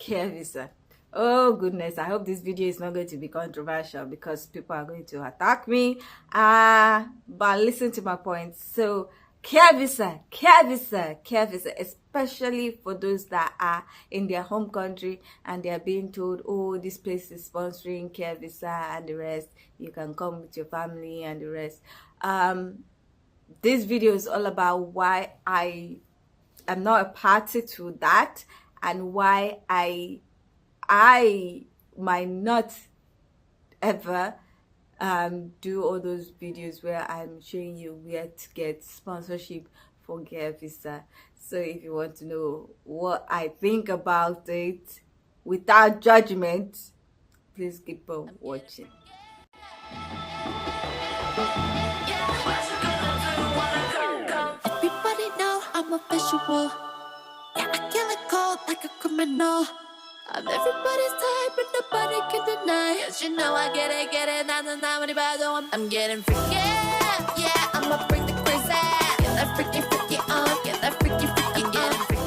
care visa. Oh goodness, I hope this video is not going to be controversial because people are going to attack me. But listen to my point. So care visa, especially for those that are in their home country and they are being told, oh, this place is sponsoring care visa and the rest, you can come with your family and the rest. This video is all about why I am not a party to that and why I might not ever do all those videos where I'm showing you where to get sponsorship for care visa. So if you want to know what I think about it without judgment, please keep on watching. Everybody know I'm a visual. Yeah, I kill it cold like a criminal. I'm everybody's type, but nobody can deny. Cause you know I get it, I'm getting freaky, yeah, I'ma bring the crazy. Get that freaky, get that freaky, getting freaky.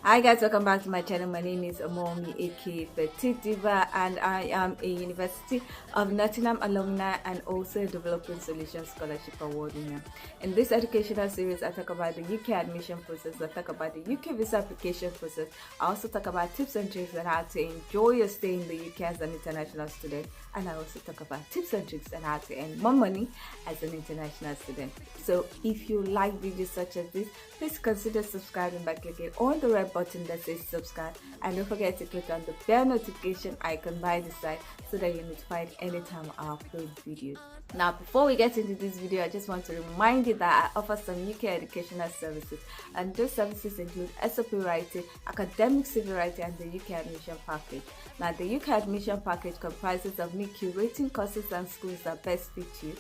Hi guys, welcome back to my channel. My name is Amomi, aka Petite Diva, and I am a University of Nottingham alumni and also a Developing Solutions Scholarship Award winner. In this educational series, I talk about the UK admission process, I talk about the UK visa application process, I also talk about tips and tricks on how to enjoy your stay in the UK as an international student, and I also talk about tips and tricks on how to earn more money as an international student. So if you like videos such as this, please consider subscribing by clicking on the red button that says subscribe, and don't forget to click on the bell notification icon by the side so that you're notified anytime I upload videos. Now, before we get into this video, I just want to remind you that I offer some UK educational services, and those services include SOP writing, academic civil writing, and the UK admission package. Now, the UK admission package comprises of me curating courses and schools that best fit you,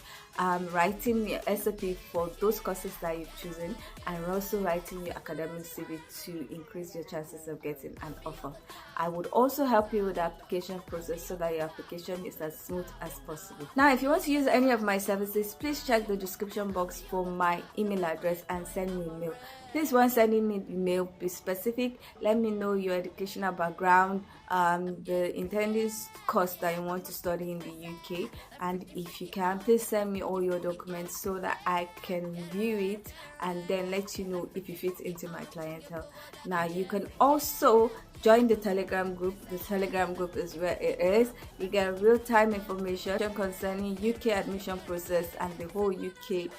writing your SOP for those courses that you've chosen, and also writing your academic CV to increase your chances of getting an offer. I would also help you with the application process so that your application is as smooth as possible. Now, if you want to use any of my services, please check the description box for my email address and send me a mail. Please, when sending me the mail, be specific. Let me know your educational background, the intended course that you want to study in the UK, and if you can, please send me all your documents so that I can view it and then let you know if you fit into my clientele. Now, you can also join the Telegram group. The Telegram group is where it is. You get real-time information concerning UK admission process and the whole UK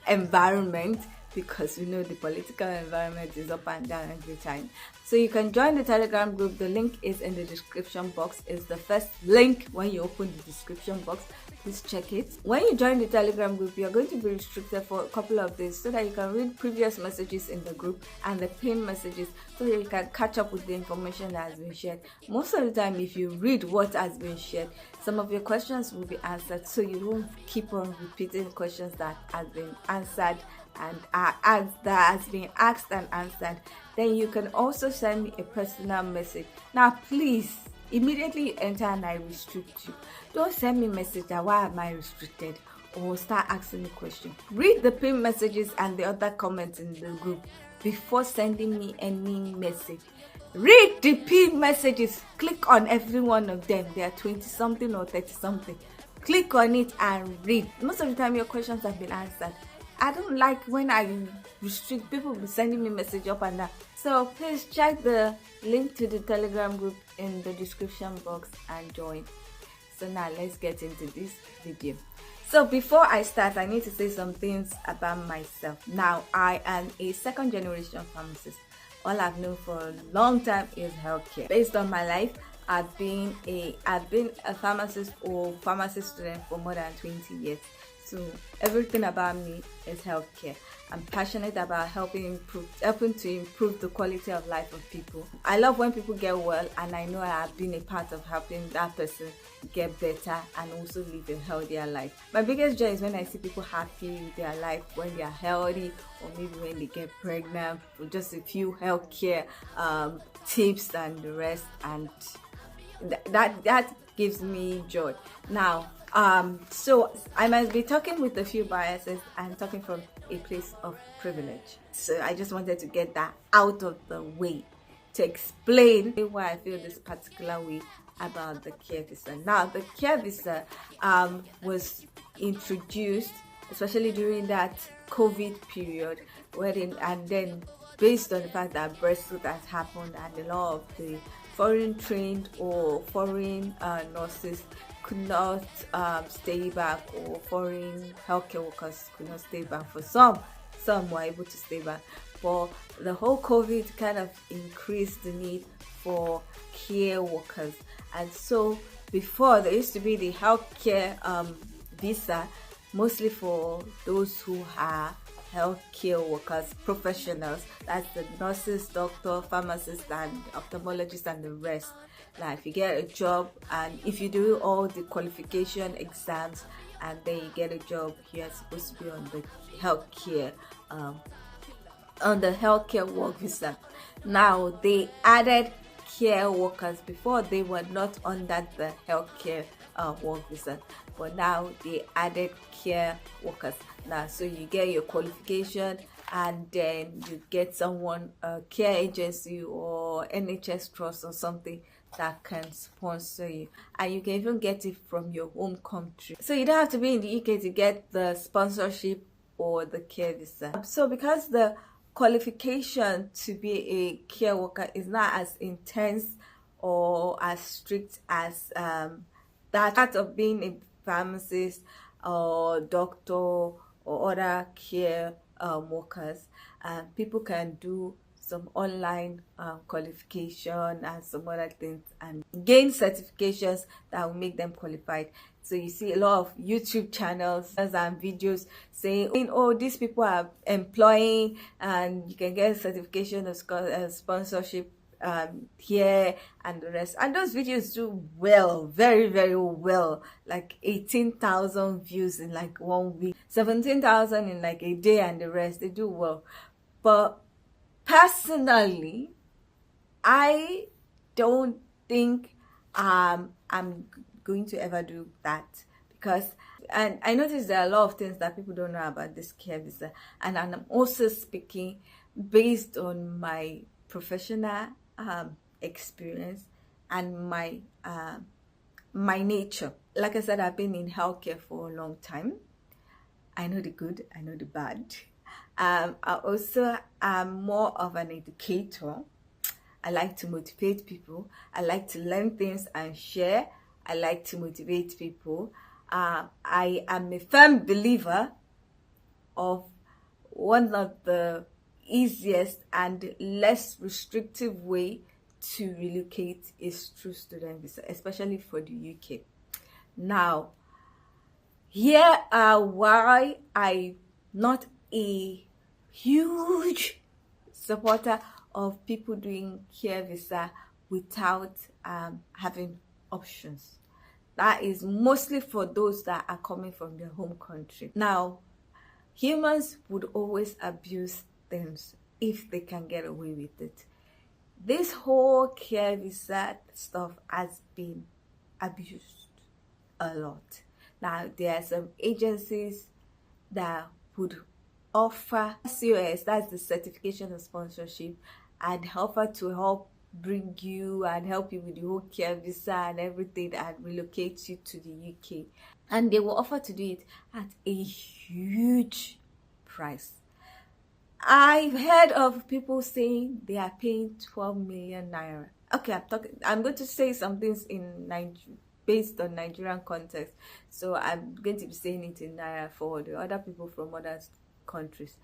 environment, because we know the political environment is up and down every time. So you can join the Telegram group. The link is in the description box. It's the first link when you open the description box. Please check it. When you join the Telegram group, you're going to be restricted for a couple of days so that you can read previous messages in the group and the pinned messages so that you can catch up with the information that has been shared. Most of the time, if you read what has been shared, some of your questions will be answered, so you don't keep on repeating questions that have been answered and that has been asked and answered. Then you can also send me a personal message. Now, please, immediately you enter and I restrict you. Don't send me a message that why am I restricted, or start asking me questions. Read the pinned messages and the other comments in the group before sending me any message. Read the pinned messages. Click on every one of them. They are 20 something or 30 something. Click on it and read. Most of the time your questions have been answered. I don't like when I restrict people be sending me message up and down. So please check the link to the Telegram group in the description box and join. So now let's get into this video. So before I start, I need to say some things about myself. Now, I am a second generation pharmacist. All I've known for a long time is healthcare. Based on my life, I've been a pharmacist or pharmacy student for more than 20 years. So everything about me is healthcare. I'm passionate about helping to improve the quality of life of people. I love when people get well, and I know I have been a part of helping that person get better and also live a healthier life. My biggest joy is when I see people happy with their life, when they are healthy, or maybe when they get pregnant, or just a few healthcare tips and the rest, and that gives me joy. Now, so I must be talking with a few biases and talking from a place of privilege. So I just wanted to get that out of the way to explain why I feel this particular way about the care visa. Now, the care visa was introduced especially during that COVID period, and then based on the fact that Brexit has happened and a lot of the foreign trained or foreign nurses could not stay back, or foreign healthcare workers could not stay back. For some were able to stay back, but the whole COVID kind of increased the need for care workers. And so before, there used to be the healthcare visa, mostly for those who are healthcare workers, professionals. That's the nurses, doctor, pharmacists, and ophthalmologists, and the rest. Now, if you get a job and if you do all the qualification exams and then you get a job, you are supposed to be on the healthcare work visa. Now, they added care workers. Before, they were not under the healthcare work visa, but now they added care workers. Now, so you get your qualification and then you get someone, a care agency or NHS trust or something that can sponsor you, and you can even get it from your home country. So you don't have to be in the UK to get the sponsorship or the care visa. So because the qualification to be a care worker is not as intense or as strict as that of being a pharmacist or doctor or other care workers, people can do some online qualification and some other things and gain certifications that will make them qualified. So you see a lot of YouTube channels and videos saying, oh, these people are employing and you can get a certification of sponsorship here and the rest. And those videos do well, very, very well, like 18,000 views in like 1 week, 17,000 in like a day, and the rest. They do well. But personally, I don't think I'm going to ever do that, because, and I noticed there are a lot of things that people don't know about this care visa, and I'm also speaking based on my professional experience and my nature. Like I said, I've been in healthcare for a long time. I know the good, I know the bad. I also am more of an educator. I like to motivate people. I like to learn things and share. I like to motivate people. I am a firm believer of one of the easiest and less restrictive way to relocate is through student visa, especially for the UK. Now, here are why I'm not a huge supporter of people doing care visa without having options. That is mostly for those that are coming from their home country. Now, humans would always abuse things if they can get away with it. This whole care visa stuff has been abused a lot. Now, there are some agencies that would offer COS, that's the certification of sponsorship, and offer to help bring you and help you with the whole care visa and everything and relocate you to the UK. And they will offer to do it at a huge price. I've heard of people saying they are paying 12 million naira. Okay, I'm going to say some things in based on Nigerian context, so I'm going to be saying it in naira for the other people from other countries,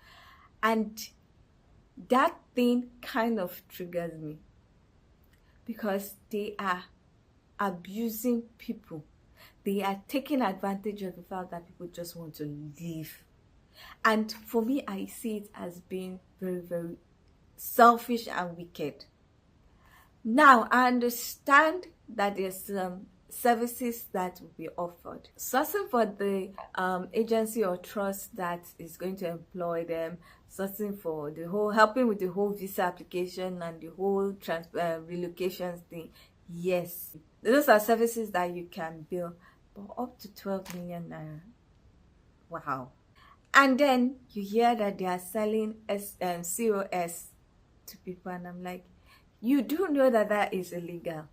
and that thing kind of triggers me because they are abusing people. They are taking advantage of the fact that people just want to leave. And for me, I see it as being very, very selfish and wicked. Now, I understand that there's some services that will be offered. Sourcing for the agency or trust that is going to employ them, sourcing for the whole, helping with the whole visa application and the whole relocation thing. Yes, those are services that you can bill, but up to 12 million naira. Wow. And then you hear that they are selling COS to people, and I'm like, you do know that that is illegal.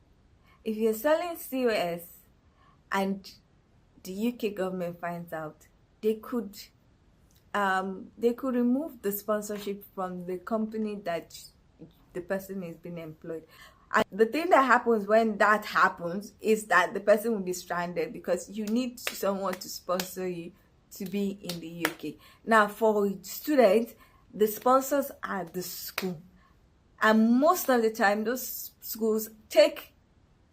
If you're selling COS and the UK government finds out, they could remove the sponsorship from the company that the person is being employed. And the thing that happens when that happens is that the person will be stranded, because you need someone to sponsor you to be in the UK. Now, for students, the sponsors are the school, and most of the time those schools take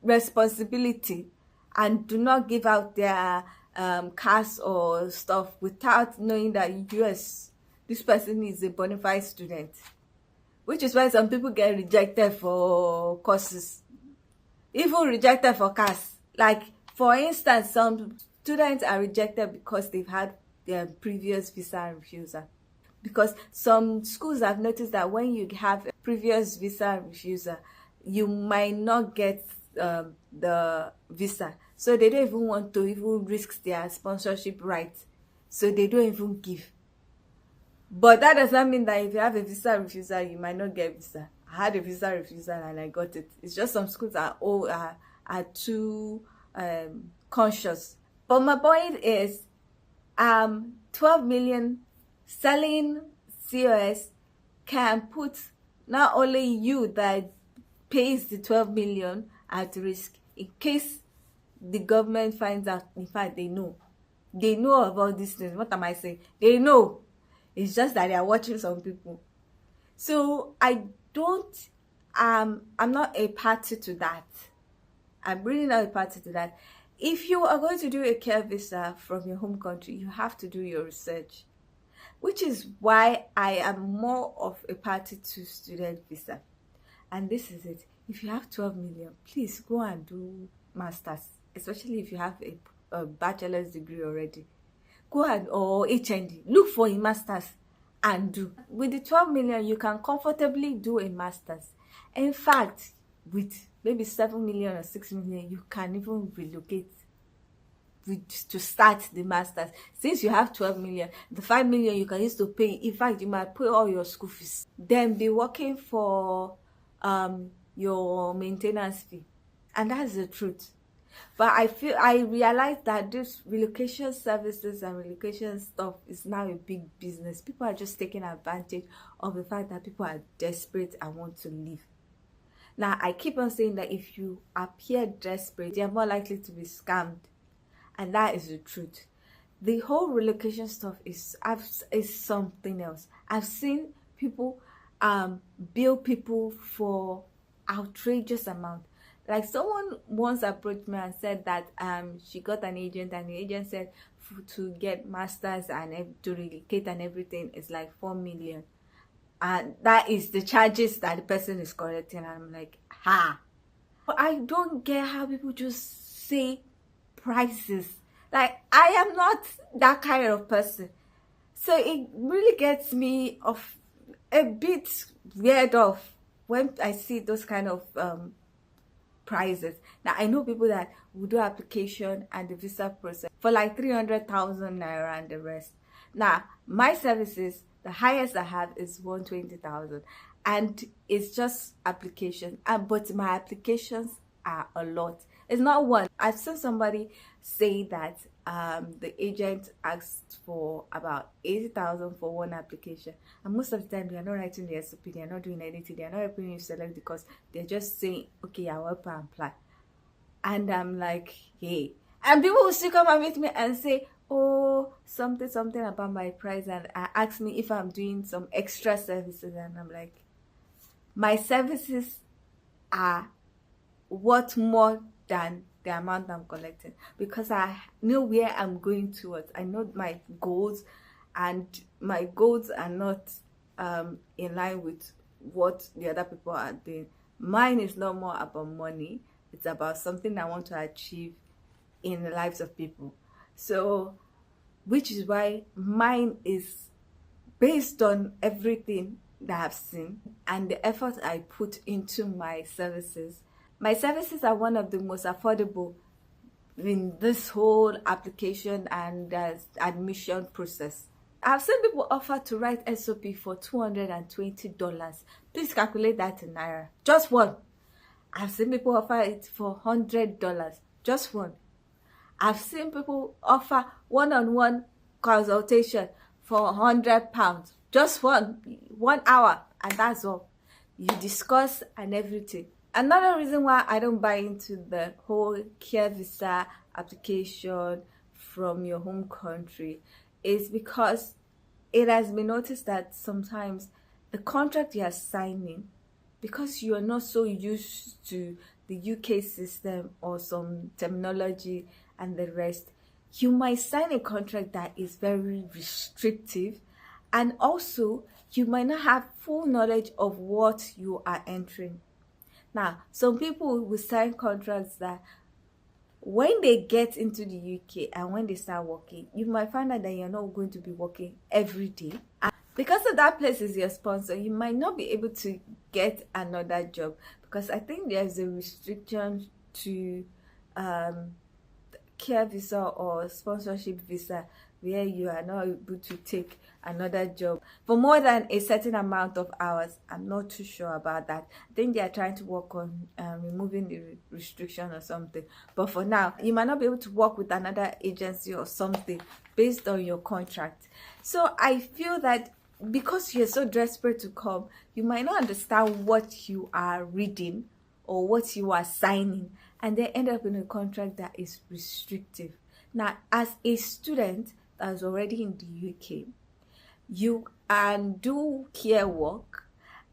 responsibility and do not give out their cars or stuff without knowing that yes, this person is a bona fide student. Which is why some people get rejected for courses, even rejected for cars. Like, for instance, some students are rejected because they've had their previous visa refusal. Because some schools have noticed that when you have a previous visa refusal, you might not get the visa. So they don't even want to even risk their sponsorship rights. So they don't even give. But that does not mean that if you have a visa refusal, you might not get visa. I had a visa refusal and I got it. It's just some schools are too conscious. But my point is, 12 million selling COS can put not only you that pays the 12 million at risk, in case the government finds out. In fact, they know about these things. What am I saying? They know. It's just that they are watching some people. So I don't, I'm not a party to that. I'm really not a party to that. If you are going to do a care visa from your home country, you have to do your research, which is why I am more of a party to student visa. And this is it. If you have 12 million, please go and do masters, especially if you have a bachelor's degree already. Go ahead, or HND, look for a master's and do. With the 12 million, you can comfortably do a master's. In fact, with maybe 7 million or 6 million, you can even relocate to start the master's. Since you have 12 million, the 5 million you can use to pay. In fact, you might pay all your school fees. Then be working for your maintenance fee. And that's the truth. But I realized that this relocation services and relocation stuff is now a big business. People are just taking advantage of the fact that people are desperate and want to leave. Now, I keep on saying that if you appear desperate, they are more likely to be scammed. And that is the truth. The whole relocation stuff is something else. I've seen people bill people for outrageous amount. Like, someone once approached me and said that she got an agent, and the agent said to get masters and to relocate and everything is like 4 million. And that is the charges that the person is collecting. And I'm like, ha. But I don't get how people just say prices. Like, I am not that kind of person. So it really gets me off, a bit weird off, when I see those kind of prices. Now, I know people that will do application and the visa process for like 300,000 naira and the rest. Now, my services, the highest I have is 120,000, and it's just application. But my applications are a lot. It's not one. I've seen somebody say that the agent asked for about 80,000 for one application, and most of the time they are not writing the SOP, they are not doing anything, they are not helping you select, because they're just saying, okay, I'll help and apply. And I'm like, hey. And people will still come and meet me and say, oh, something about my price, and ask me if I'm doing some extra services, and I'm like, my services are worth more than the amount I'm collecting, because I know where I'm going towards. I know my goals, and my goals are not in line with what the other people are doing. Mine is not more about money, it's about something I want to achieve in the lives of people. So, which is why mine is based on everything that I've seen and the effort I put into my services. My services are one of the most affordable in this whole application and admission process. I've seen people offer to write SOP for $220. Please calculate that in naira. Just one. I've seen people offer it for $100. Just one. I've seen people offer one-on-one consultation for £100. Just 1 hour, and that's all. You discuss and everything. Another reason why I don't buy into the whole care visa application from your home country is because it has been noticed that sometimes the contract you are signing, because you are not so used to the UK system or some terminology and the rest, you might sign a contract that is very restrictive, and also you might not have full knowledge of what you are entering. Now, some people will sign contracts that when they get into the UK and when they start working, you might find out that you're not going to be working every day. And because of that place is your sponsor, you might not be able to get another job, because I think there's a restriction to care visa or sponsorship visa where you are not able to take another job for more than a certain amount of hours. I'm not too sure about that. I think they are trying to work on removing the restriction or something, but for now you might not be able to work with another agency or something based on your contract. So I feel that because you're so desperate to come, you might not understand what you are reading or what you are signing, and they end up in a contract that is restrictive. Now, as a student that's already in the UK, you can do care work,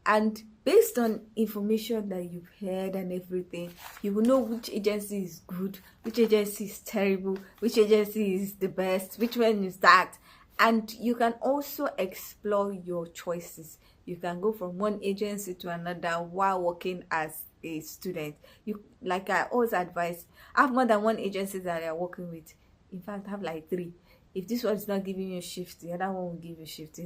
and based on information that you've heard and everything, you will know which agency is good, which agency is terrible, which agency is the best, which one is that. And you can also explore your choices. You can go from one agency to another while working as a student. You, like I always advise, have more than one agency that you're working with. In fact, have like 3. If this one is not giving you a shift, the other one will give you a shift.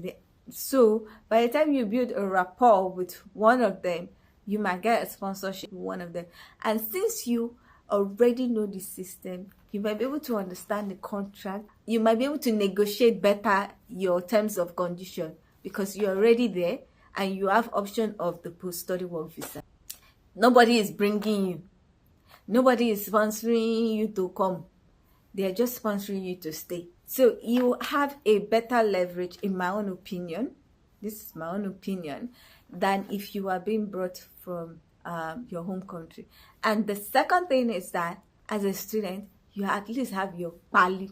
So by the time you build a rapport with one of them, you might get a sponsorship with one of them. And since you already know the system, you might be able to understand the contract. You might be able to negotiate better your terms of condition, because you're already there and you have option of the post-study work visa. Nobody is bringing you. Nobody is sponsoring you to come. They are just sponsoring you to stay. So you have a better leverage, in my own opinion, this is my own opinion, than if you are being brought from your home country. And the second thing is that as a student, you at least have your pali,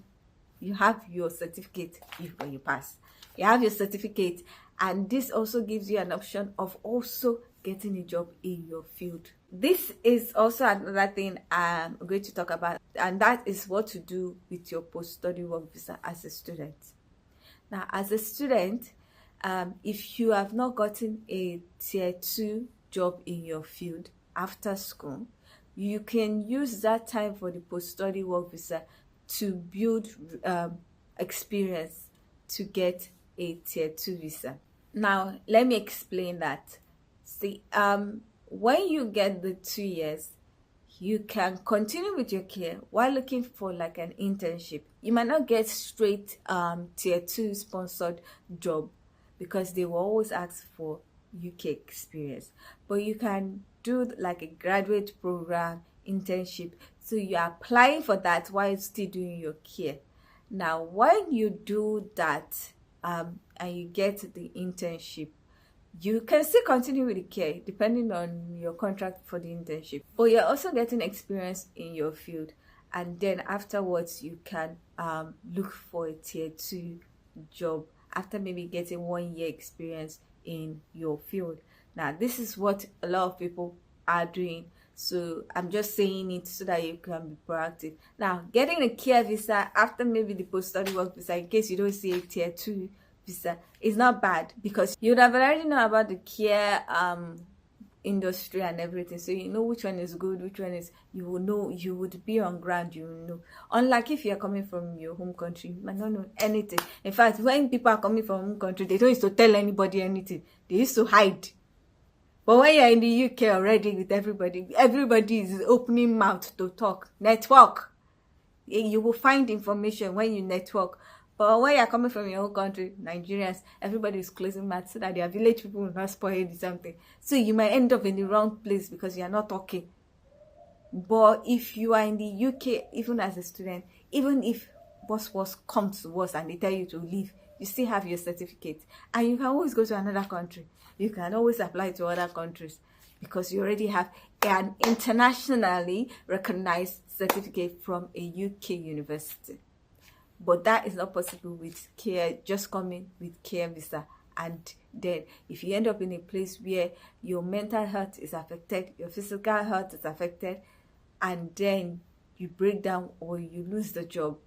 you have your certificate. When you pass, you have your certificate, and this also gives you an option of also getting a job in your field. This is also another thing I'm going to talk about, and that is what to do with your post-study work visa as a student. Now, as a student, if you have not gotten a tier 2 job in your field after school, you can use that time for the post-study work visa to build experience to get a tier 2 visa. Now, let me explain that. See, when you get the 2 years, you can continue with your care while looking for like an internship. You might not get straight tier 2 sponsored job, because they will always ask for UK experience, but you can do like a graduate program internship. So you're applying for that while still doing your care. Now, when you do that and you get the internship, you can still continue with the care depending on your contract for the internship, but you're also getting experience in your field, and then afterwards you can look for a tier 2 job after maybe getting 1 year experience in your field. Now, this is what a lot of people are doing, so I'm just saying it so that you can be proactive. Now, getting a care visa after maybe the post-study work visa, in case you don't see a tier 2 visa, is not bad, because you would have already known about the care industry and everything, so you know which one is good, which one is, you will know, you would be on ground, you will know. Unlike if you're coming from your home country, you might not know anything. In fact, when people are coming from home country, they don't used to tell anybody anything, they used to hide. But when you're in the UK already with everybody, everybody is opening mouth to talk. Network, you will find information when you network. But when you're coming from your own country, Nigerians, everybody is closing mouth so that their village people will not spoil something. So you might end up in the wrong place because you're not talking. But if you are in the UK, even as a student, even if worse comes to worse and they tell you to leave, you still have your certificate. And you can always go to another country. You can always apply to other countries because you already have an internationally recognized certificate from a UK university. But that is not possible with care, just coming with care visa. And then if you end up in a place where your mental health is affected, your physical health is affected, and then you break down or you lose the job,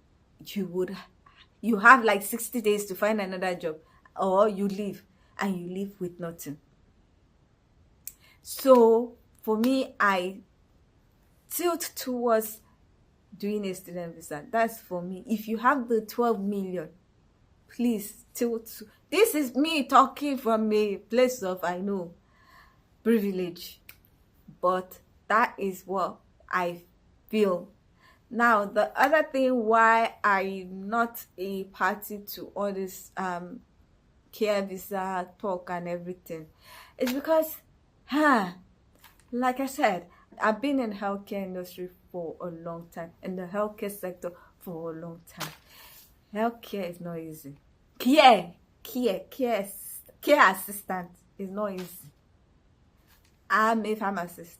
you have like 60 days to find another job, or you leave and you leave with nothing. So for me, I tilt towards doing a student visa. That's for me. If you have the 12 million, please tilt. This is me talking from a place of, I know, privilege, but that is what I feel. Now, the other thing why I'm not a party to all this care visa talk and everything is because, like I said, I've been in healthcare industry for a long time, in the healthcare sector for a long time. Healthcare is not easy. Care assistant is not easy. I'm a pharmacist.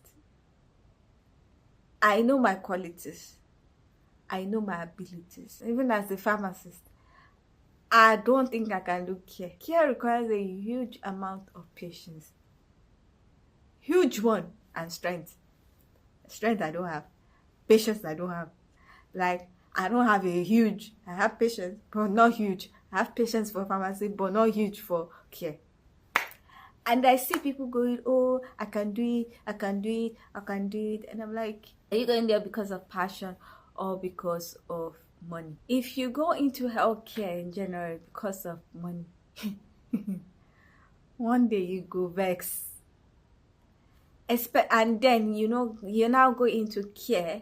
I know my qualities. I know my abilities. Even as a pharmacist, I don't think I can do care. Care requires a huge amount of patience. Huge one. And strength. Strength I don't have. Patience I don't have. Like, I don't have a huge. I have patience, but not huge. I have patience for pharmacy, but not huge for care. And I see people going, oh, I can do it, I can do it, I can do it. And I'm like, are you going there because of passion or because of money? If you go into healthcare in general because of money, one day you go vex. And then, you now go into care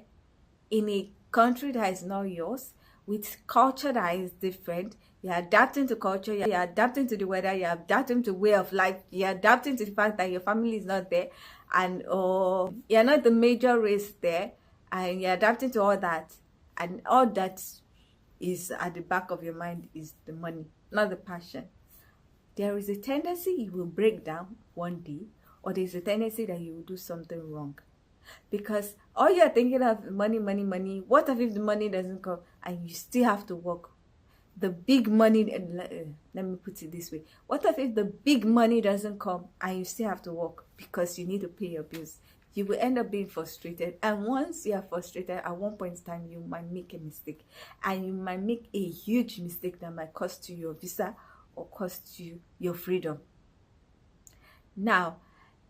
in a country that is not yours, with culture that is different. You're adapting to culture, you're adapting to the weather, you're adapting to way of life, you're adapting to the fact that your family is not there, and you're not the major race there, and you're adapting to all that. And all that is at the back of your mind is the money, not the passion. There is a tendency you will break down one day, or there's a tendency that you will do something wrong. Because all you're thinking of money, money, money. What if the money doesn't come and you still have to work? The big money, let me put it this way. What if the big money doesn't come and you still have to work because you need to pay your bills? You will end up being frustrated. And once you are frustrated, at one point in time, you might make a mistake. And you might make a huge mistake that might cost you your visa or cost you your freedom. Now,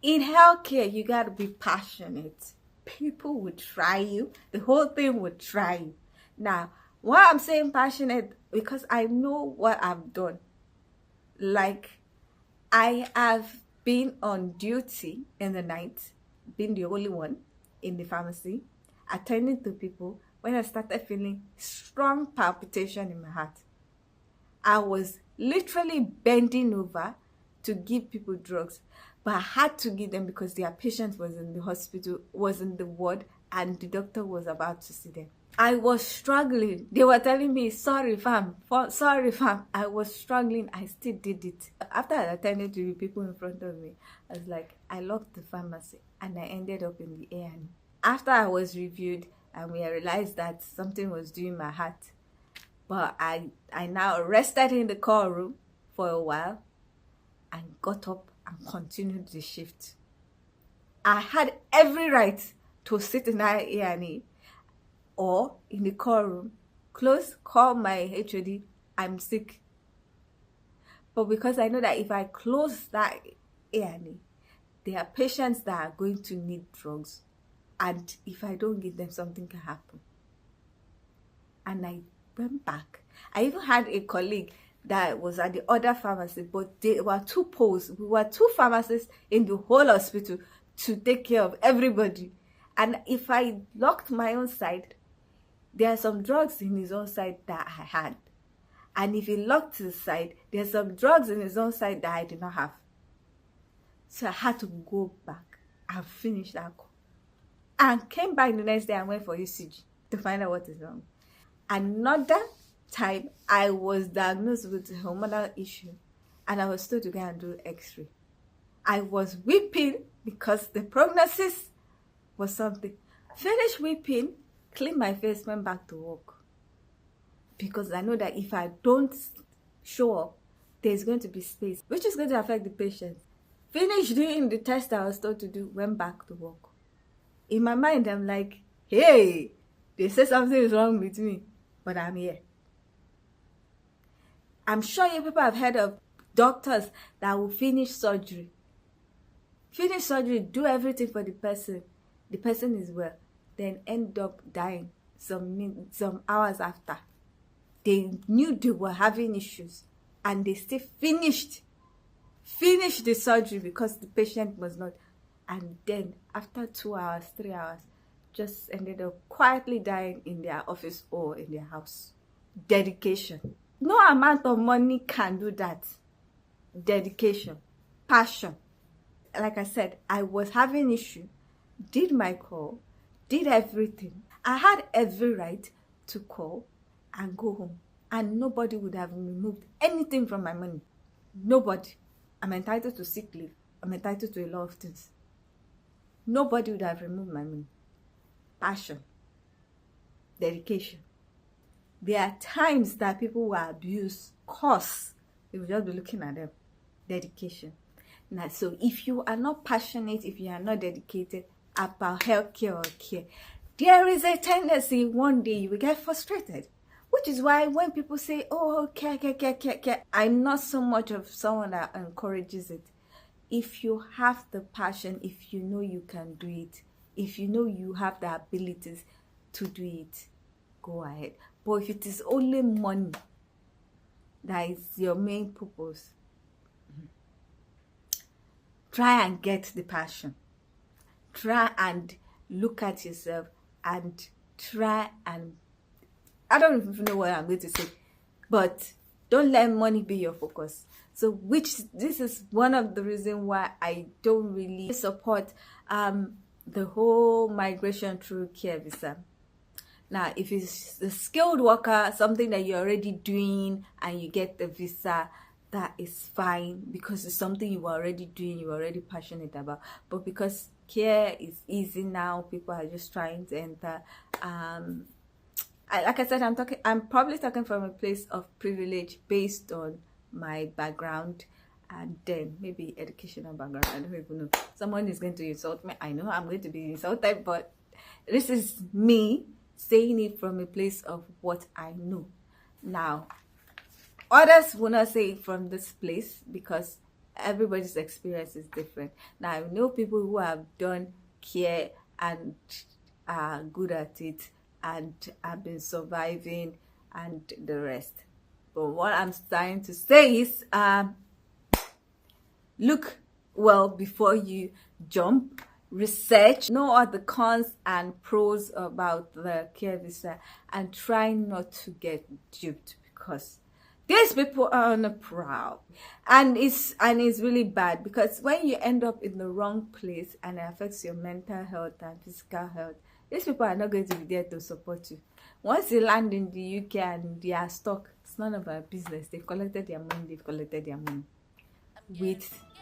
in healthcare, you got to be passionate. People will try you. The whole thing will try you. Now, why I'm saying passionate? Because I know what I've done. Like, I have been on duty in the night, being the only one in the pharmacy, attending to people when I started feeling strong palpitation in my heart. I was literally bending over to give people drugs. But I had to give them because their patient was in the hospital, was in the ward, and the doctor was about to see them. I was struggling. They were telling me, sorry fam. I was struggling. I still did it. After I attended to the people in front of me, I was like, I locked the pharmacy and I ended up in the A&E. After I was reviewed and we realized that something was doing my heart, but I now rested in the call room for a while and got up and continued the shift. I had every right to sit in that A&E or in the call room, call my HOD, I'm sick. But because I know that if I close that A&E, there are patients that are going to need drugs. And if I don't give them, something can happen. And I went back. I even had a colleague that was at the other pharmacy, but there were two posts. We were two pharmacists in the whole hospital to take care of everybody. And if I locked my own side, there are some drugs in his own side that I had. And if he locked to the side, there's some drugs in his own side that I did not have. So I had to go back and finish that call. And came back the next day and went for ECG to find out what is wrong. Another time, I was diagnosed with a hormonal issue and I was told to go and do x-ray. I was weeping because the prognosis was something. Finished weeping, cleaned my face, went back to work. Because I know that if I don't show up, there's going to be space, which is going to affect the patient. Finished doing the test I was told to do, went back to work. In my mind, I'm like, hey, they say something is wrong with me, but I'm here. I'm sure you people have heard of doctors that will finish surgery. Finish surgery, do everything for the person. The person is well, then end up dying some hours after. They knew they were having issues and they still finished the surgery because the patient was not. And then after 2 hours, 3 hours, just ended up quietly dying in their office or in their house. Dedication. No amount of money can do that. Dedication. Passion. Like I said, I was having issue, did my call, did everything. I had every right to call and go home. And nobody would have removed anything from my money. Nobody. I'm entitled to sick leave. I'm entitled to a lot of things. Nobody would have removed my money. Passion. Dedication. There are times that people will abuse costs. You will just be looking at them. Dedication. Now, so if you are not passionate, if you are not dedicated about healthcare or care, there is a tendency one day you will get frustrated. Which is why when people say, oh, care, I'm not so much of someone that encourages it. If you have the passion, if you know you can do it, if you know you have the abilities to do it, go ahead. But if it is only money that is your main purpose, try and get the passion. Try and look at yourself and try and, I don't even know what I'm going to say, but don't let money be your focus. So this is one of the reasons why I don't really support the whole migration through care visa. Now, if it's a skilled worker, something that you're already doing and you get the visa, that is fine because it's something you are already doing, you're already passionate about. But because care is easy now, people are just trying to enter. Like I said, I'm probably talking from a place of privilege based on my background and then maybe educational background. I don't even know. Someone is going to insult me. I know I'm going to be insulted, but this is me saying it from a place of what I know. Now, others will not say it from this place because everybody's experience is different. Now, I know people who have done care and are good at it and have been surviving and the rest. But what I'm trying to say is look well before you jump. Research, know all the cons and pros about the care visa and try not to get duped because these people are on a prowl and it's really bad because when you end up in the wrong place and it affects your mental health and physical health, these people are not going to be there to support you. Once you land in the UK and they are stuck, it's none of our business. They've collected their money.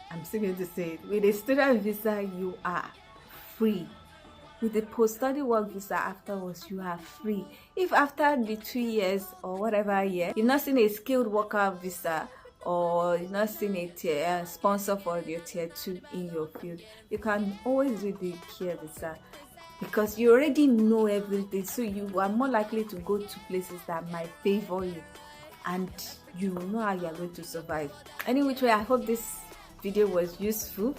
I'm still going to say it, with a student visa, you are free. With the post-study work visa afterwards, you are free. If after the 2 years or whatever year, you've not seen a skilled worker visa or you've not seen a sponsor for your tier 2 in your field, you can always do the care visa because you already know everything. So you are more likely to go to places that might favor you and you know how you are going to survive. Anyway, I hope this video was useful.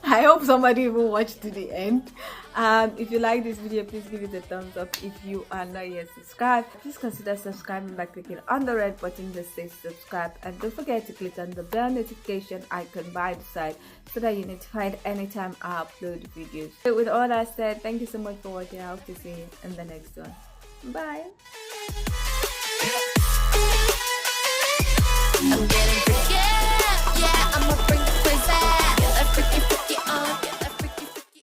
I hope somebody even watched to the end. If you like this video, please give it a thumbs up. If you are not yet subscribed, please consider subscribing by clicking on the red button that says subscribe, and don't forget to click on the bell notification icon by the side so that you're notified anytime I upload videos. So with all that said, thank you so much for watching. I hope to see you in the next one. Bye. I'm getting